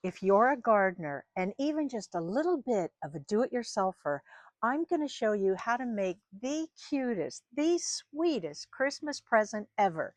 If you're a gardener and even just a little bit of a do-it-yourselfer, I'm going to show you how to make the cutest, the sweetest Christmas present ever.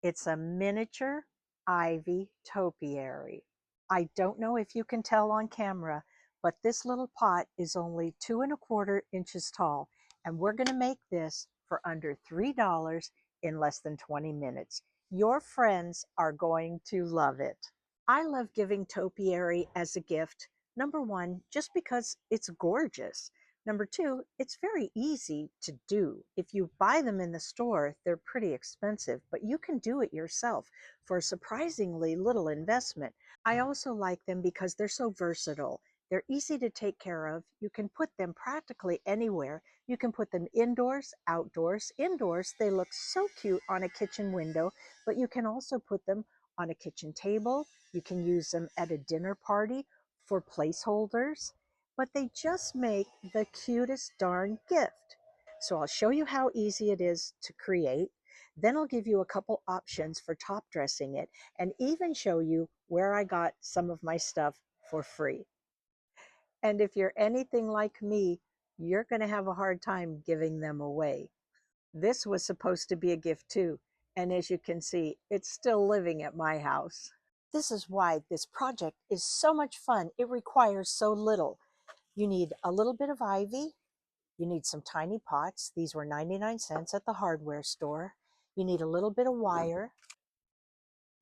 It's a miniature ivy topiary. I don't know if you can tell on camera, but this little pot is only 2¼ inches tall, and we're going to make this for under $3 in less than 20 minutes. Your friends are going to love it. I love giving topiary as a gift. Number one, just because it's gorgeous. Number two, it's very easy to do. If you buy them in the store, they're pretty expensive, but you can do it yourself for a surprisingly little investment. I also like them because they're so versatile. They're easy to take care of. You can put them practically anywhere. You can put them indoors, outdoors. Indoors, they look so cute on a kitchen window, but you can also put them on a kitchen table. You can use them at a dinner party for placeholders, but they just make the cutest darn gift. So I'll show you how easy it is to create. Then I'll give you a couple options for top dressing it and even show you where I got some of my stuff for free. And if you're anything like me, you're going to have a hard time giving them away. This was supposed to be a gift too, and as you can see, it's still living at my house. This is why this project is so much fun. It requires so little. You need a little bit of ivy. You need some tiny pots. These were 99 cents at the hardware store. You need a little bit of wire.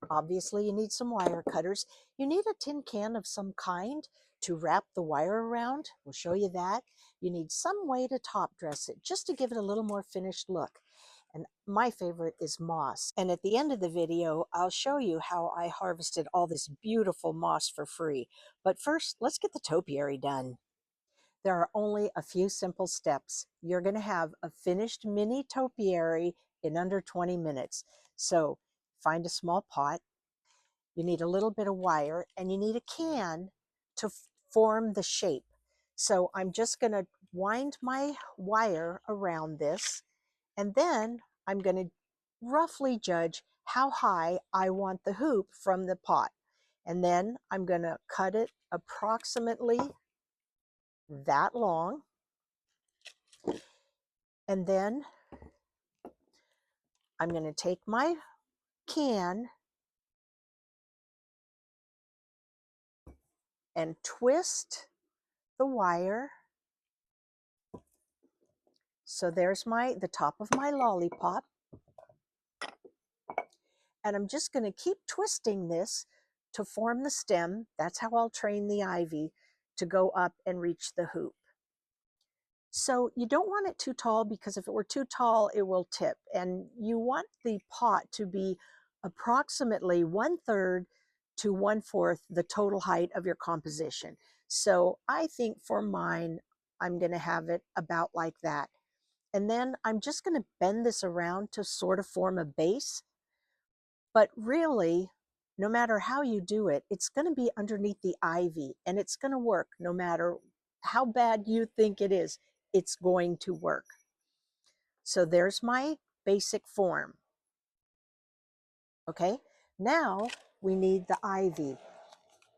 Obviously, you need some wire cutters. You need a tin can of some kind to wrap the wire around. We'll show you that. You need some way to top dress it, just to give it a little more finished look. And my favorite is moss. And at the end of the video, I'll show you how I harvested all this beautiful moss for free. But first, let's get the topiary done. There are only a few simple steps. You're going to have a finished mini topiary in under 20 minutes. So find a small pot. You need a little bit of wire, and you need a can to form the shape. So I'm just going to wind my wire around this, and then I'm going to roughly judge how high I want the hoop from the pot. And then I'm going to cut it approximately that long. And then I'm going to take my can and twist the wire. So there's the top of my lollipop. And I'm just going to keep twisting this to form the stem. That's how I'll train the ivy to go up and reach the hoop. So you don't want it too tall, because if it were too tall, it will tip. And you want the pot to be approximately 1/3 to 1/4 the total height of your composition. So I think for mine, I'm going to have it about like that. And then I'm just going to bend this around to sort of form a base. But really, no matter how you do it, it's going to be underneath the ivy, and it's going to work no matter how bad you think it is. It's going to work. So there's my basic form. Okay, now we need the ivy.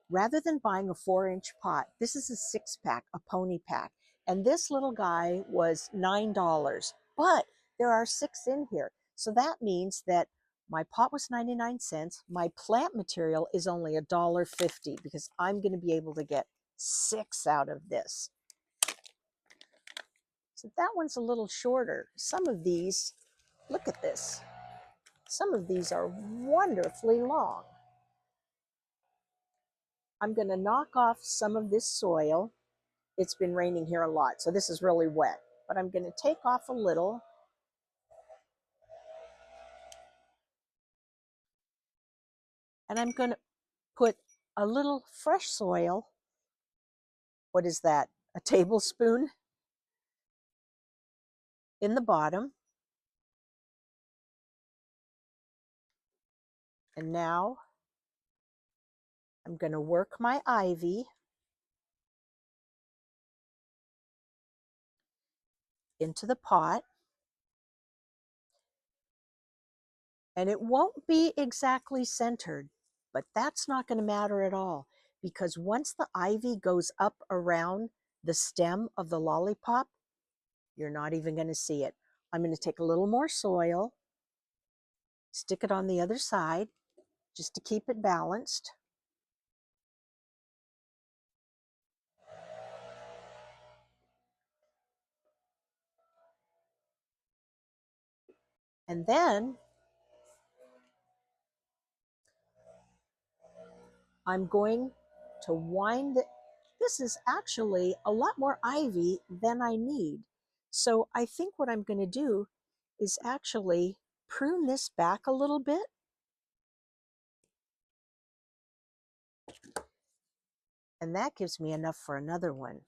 Rather than buying a 4-inch pot, this is a 6-pack, a pony pack. And this little guy was $9, but there are 6 in here. So that means that my pot was 99 cents. My plant material is only $1.50, because I'm going to be able to get 6 out of this. So that one's a little shorter. Some of these, look at this. Some of these are wonderfully long. I'm going to knock off some of this soil. It's been raining here a lot, so this is really wet. But I'm going to take off a little. And I'm going to put a little fresh soil. What is that? A tablespoon in the bottom. And now I'm going to work my ivy into the pot. And it won't be exactly centered, But that's not going to matter at all, because once the ivy goes up around the stem of the lollipop, you're not even going to see it. I'm going to take a little more soil, stick it on the other side, just to keep it balanced. And then I'm going to wind it. This is actually a lot more ivy than I need. So I think what I'm going to do is actually prune this back a little bit. And that gives me enough for another one.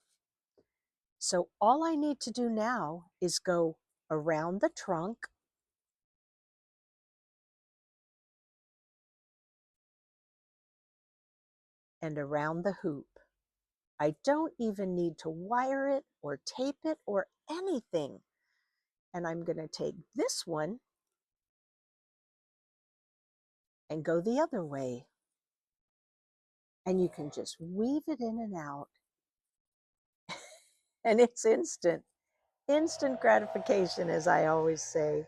So all I need to do now is go around the trunk and around the hoop. I don't even need to wire it or tape it or anything. And I'm going to take this one and go the other way. And you can just weave it in and out. And it's instant. Instant gratification, as I always say.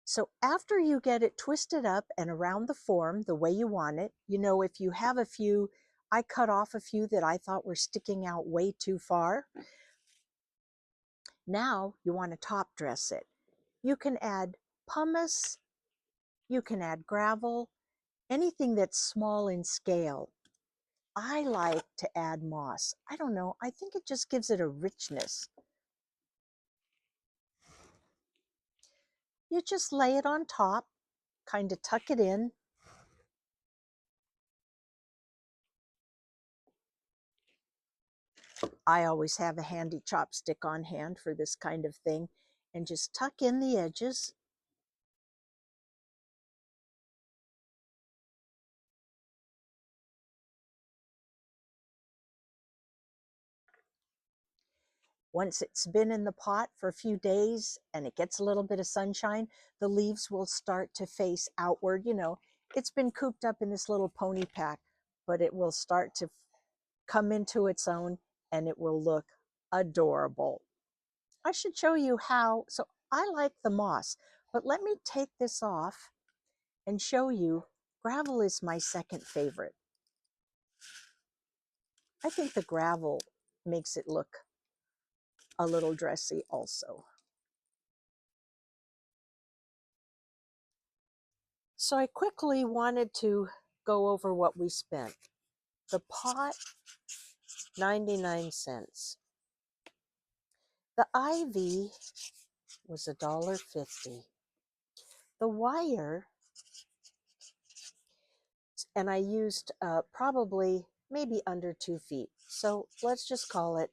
So after you get it twisted up and around the form the way you want it, you know, if you have a few, I cut off a few that I thought were sticking out way too far. Now you want to top dress it. You can add pumice, you can add gravel, anything that's small in scale. I like to add moss. I don't know, I think it just gives it a richness. You just lay it on top, kind of tuck it in. I always have a handy chopstick on hand for this kind of thing, and just tuck in the edges. Once it's been in the pot for a few days and it gets a little bit of sunshine, the leaves will start to face outward. You know, it's been cooped up in this little pony pack, but it will start to come into its own and it will look adorable. I should show you how. So I like the moss, but let me take this off and show you. Gravel is my second favorite. I think the gravel makes it look a little dressy also. So I quickly wanted to go over what we spent. The pot, 99 cents. The ivy was $1.50. The wire, and I used probably maybe under 2 feet. So let's just call it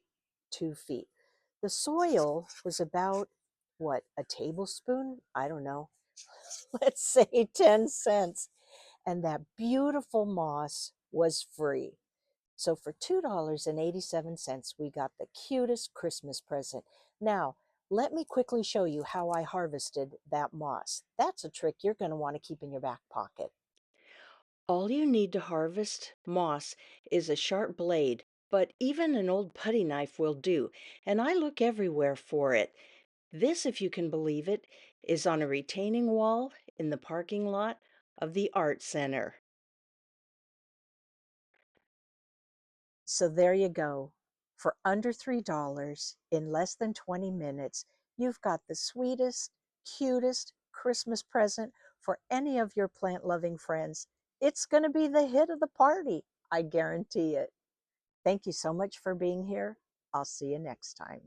2 feet. The soil was about, what, a tablespoon? I don't know. Let's say 10 cents. And that beautiful moss was free. So for $2.87, we got the cutest Christmas present. Now, let me quickly show you how I harvested that moss. That's a trick you're going to want to keep in your back pocket. All you need to harvest moss is a sharp blade, but even an old putty knife will do, and I look everywhere for it. This, if you can believe it, is on a retaining wall in the parking lot of the Art Center. So there you go. For under $3 in less than 20 minutes, you've got the sweetest, cutest Christmas present for any of your plant-loving friends. It's going to be the hit of the party, I guarantee it. Thank you so much for being here. I'll see you next time.